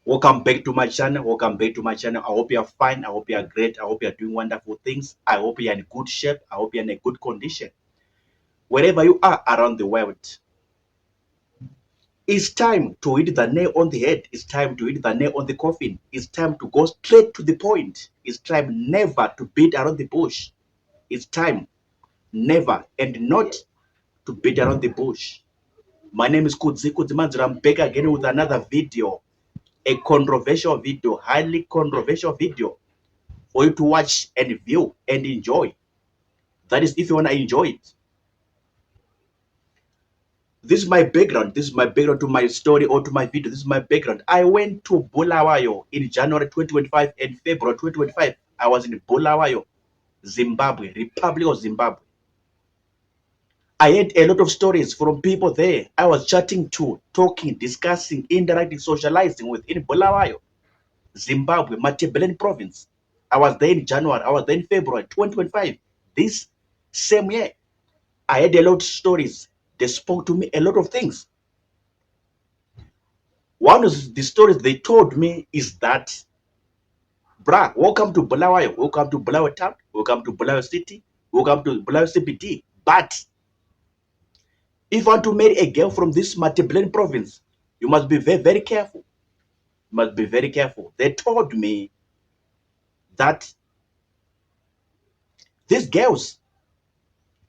Welcome back to my channel. Welcome back to my channel. I hope you are fine. I hope you are great. I hope you are doing wonderful things. I hope you are in good shape. I hope you are in a good condition. Wherever you are around the world, it's time to hit the nail on the head. It's time to hit the nail on the coffin. It's time to go straight to the point. It's time never to beat around the bush. It's time never and not to beat around the bush. My name is Kudzi Madziro. I'm back again with another video. A controversial video, highly controversial video for you to watch and view and enjoy. That is if you want to enjoy it. This is my background. This is my background to my story or to my video. This is my background. I went to Bulawayo in January 2025 and February 2025. I was in Bulawayo, Zimbabwe, Republic of Zimbabwe. I had a lot of stories from people there. I was chatting to, talking, discussing, interacting, socializing with in Bulawayo, Zimbabwe, Matebeleni province. I was there in January. I was there in February 2025. This same year, I had a lot of stories. They spoke to me a lot of things. One of the stories they told me is that, bruh, welcome to Bulawayo, welcome to Bulawayo town, welcome to Bulawayo city, welcome to Bulawayo CBD. But if you want to marry a girl from this Matebeleni province, you must be very, very careful. You must be very careful. They told me that these girls,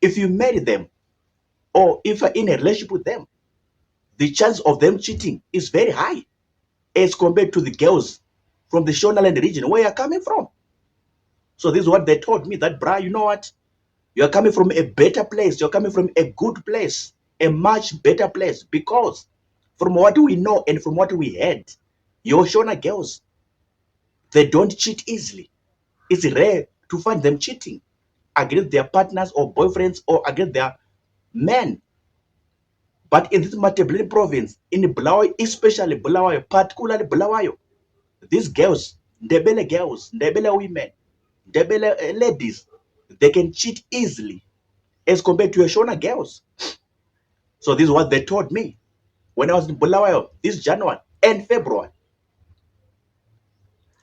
if you marry them or if you're in a relationship with them, the chance of them cheating is very high as compared to the girls from the Shonaland region where you're coming from. So this is what they told me, that, bruh, you know what? You're coming from a better place. You're coming from a good place, a much better place, because from what we know and from what we heard, your Shona girls, they don't cheat easily. It's rare to find them cheating against their partners or boyfriends or against their men. But in this Matebeleni province, in Bulawayo, especially Bulawayo, particularly Bulawayo, these girls, Ndebele women, Ndebele ladies, they can cheat easily as compared to your Shona girls. So this is what they told me when I was in Bulawayo this January and February.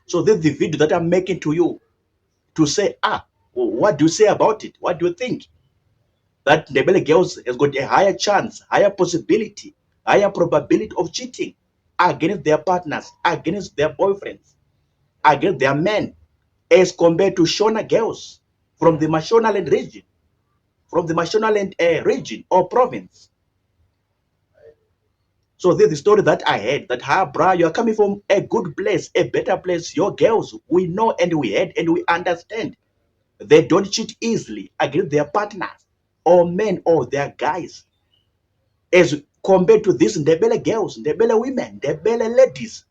So this is the video that I'm making to you to say, what do you say about it? What do you think? That Ndebele girls has got a higher chance, higher possibility, higher probability of cheating against their partners, against their boyfriends, against their men, as compared to Shona girls from the Mashonaland region, region or province. So this is the story that I heard, that, bruh, you're coming from a good place, a better place. Your girls, we know and we heard and we understand. They don't cheat easily against their partners or men or their guys, as compared to these Ndebele girls, Ndebele women, Ndebele ladies.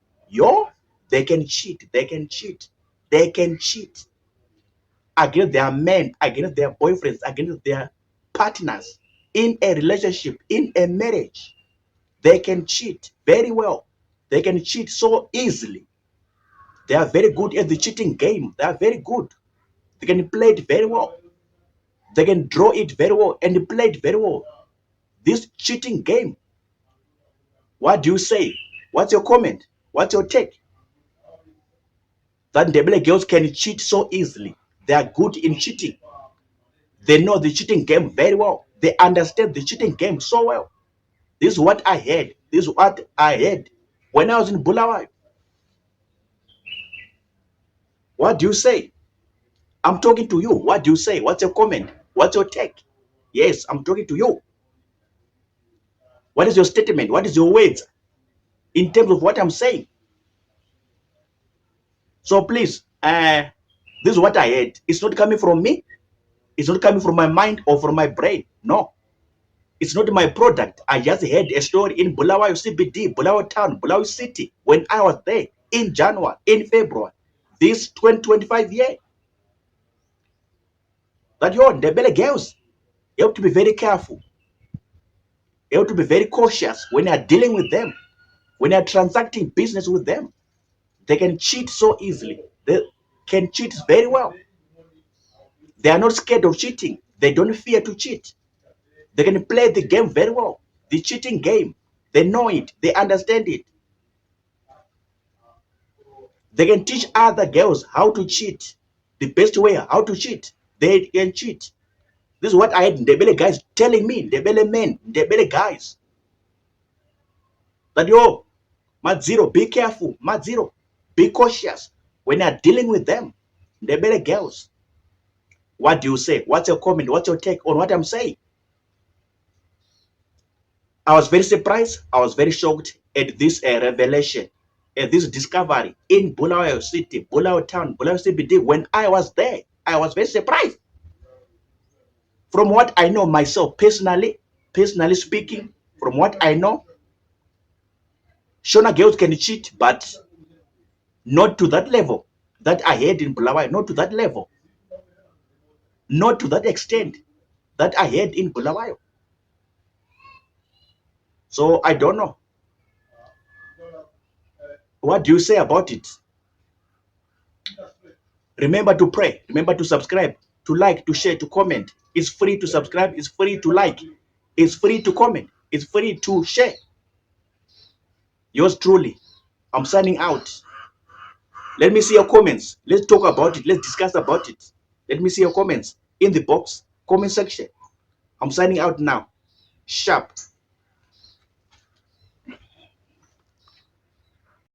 They can cheat, they can cheat, they can cheat against their men, against their boyfriends, against their partners in a relationship, in a marriage. They can cheat very well. They can cheat so easily. They are very good at the cheating game. They are very good. They can play it very well. They can draw it very well and play it very well. This cheating game. What do you say? What's your comment? What's your take? That Ndebele girls can cheat so easily. They are good in cheating. They know the cheating game very well. They understand the cheating game so well. This is what I heard. This is what I heard when I was in Bulawayo. What do you say? I'm talking to you. What do you say? What's your comment? What's your take? Yes, I'm talking to you. What is your statement? What is your words in terms of what I'm saying? So please, this is what I heard. It's not coming from me. It's not coming from my mind or from my brain. No. It's not my product. I just heard a story in Bulawayo CBD, Bulawayo town, Bulawayo city, when I was there in January, in February, this 2025 year. That Ndebele girls, you have to be very careful. You have to be very cautious when you are dealing with them, when you are transacting business with them. They can cheat so easily. They can cheat very well. They are not scared of cheating. They don't fear to cheat. They can play the game very well. The cheating game. They know it. They understand it. They can teach other girls how to cheat. The best way how to cheat. They can cheat. This is what I had Ndebele guys telling me. Ndebele men, Ndebele guys. That yo, Madziro, be careful. Madziro, be cautious when you're dealing with them. Ndebele girls. What do you say? What's your comment? What's your take on what I'm saying? I was very surprised. I was very shocked at this revelation, at this discovery in Bulawayo City, Bulawayo Town, Bulawayo CBD. When I was there, I was very surprised. From what I know myself, personally speaking, from what I know, Shona girls can cheat, but not to that level that I had in Bulawayo, not to that level, not to that extent that I had in Bulawayo. So I don't know. What do you say about it? Remember to pray. Remember to subscribe, to like, to share, to comment. It's free to subscribe. It's free to like. It's free to comment. It's free to share. Yours truly. I'm signing out. Let me see your comments. Let's talk about it. Let's discuss about it. Let me see your comments in the box, comment section. I'm signing out now. Sharp.